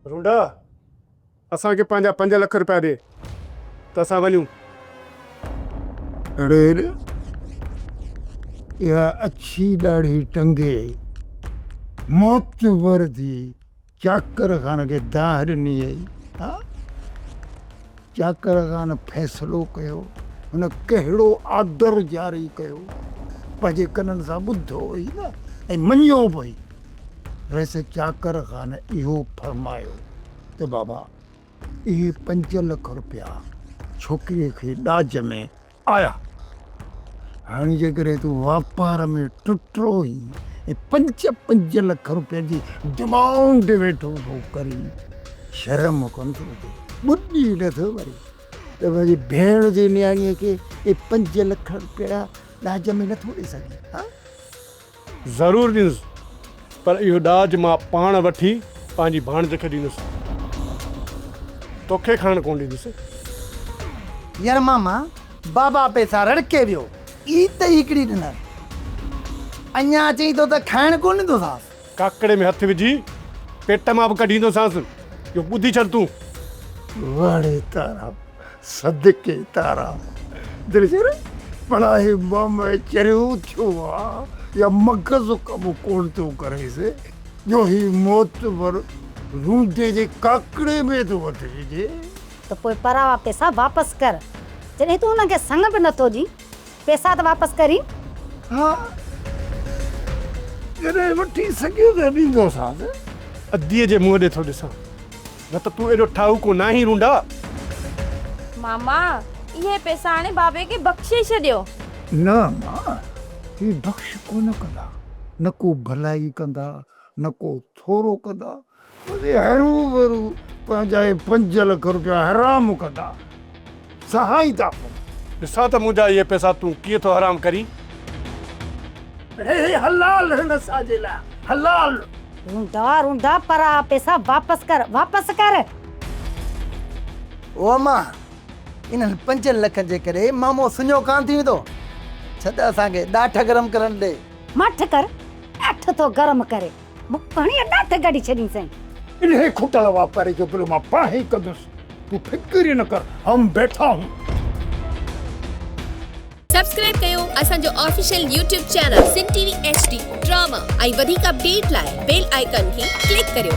रूंडा असांखे पंहिंजा 5 लख रुपया ॾे त असां वञूं। अड़े इहा अच्छी ॾाढी टंगे मोतबर थी चाकर खान खे दाह ॾिनी आई। हा चाकर खान फ़ैसिलो कयो, हुन कहिड़ो आदर जारी कयो, पंहिंजे कननि सां ॿुधो हुई न ऐं मञियो पई। वैसे चाकर खान इहो फरमायो त बाबा इहे 5 लख रुपया छोकिरीअ खे ॾाज में आया। हाणे जेकॾहिं तूं वापार में टुटरो ई ऐं 5 लख रुपयनि जी डिमांड वेठो थो करी, शर्म कोन थो अचे, ॿुधी नथो वरी त मुंहिंजी भेण जी न्याणीअ खे इहे 5 लख रुपया ॾाज में नथो ॾेई सघे? हा ज़रूरु ॾींदुसि, पर इहो ॾाज मां पाण वठी पंहिंजी भाणज खे ॾींदुसि, तोखे खणणु कोन ॾींदुसि। यार मामा बाबा पैसा रड़के वियो ई त हिकिड़ी ॾिनर अञा चई थो त खाइण कोन ॾींदोसांसि। काकड़े में हथु विझी पेट मां बि कढींदोसांसि, इहो ॿुधी छॾ तूं। वाड़े तारा सदके तारा दिलजर पढ़ाई बम चरियो थियो आहे या मग़ज़ कमु कोन थो करेसि जो ही मोतबर रूंदे जे काकड़े में थो वठिजे। तो पोइ परावा पैसा वापस कर। जॾहिं तूं हुनखे संग बि नथो ॾी, पैसा त वापस करी। हा जॾहिं वठी सघियो त ॾींदोसांसि। अधीअ जे मुंहं ॾे थो ॾिसां, न त तूं एॾो ठाहूको न आहीं रूंडा। मामा ये पैसा हाणे बाबे खे बख़्शे छॾियो। न मां ही बख़्श कोन कंदा, न को भलाई कंदा न को थोरो कंदा, वरी हरू भरू पंहिंजा 5 लख रुपया हराम कंदा, सहाई था। ॾिसां त मुंहिंजा इहे पैसा तूं कीअं थो हराम करी। हे हलाल है न साजे लाइ, हलाल। रूंडा रूंडा परावा पैसा वापस कर, वापस कर। ओ मां इन्हनि 5 लखनि जे करे मामो सुञो कान थी वेंदो। छॾ असांखे ॾाठ गरम करण ॾे। मठ कर, अठ तो गरम करे मुखणी ॾाठ गड़ी छॾीसई। इन्हे खुटल वापारी जो बिल मां पाण ई कंदुसि, तूं फिक्र ई न कर, हम बैठा हूं। सब्सक्राइब कयो असांजो official YouTube channel Singh TV HD drama ऐं वधीक अपडेट लाइ बेल आइकन खे क्लिक करियो।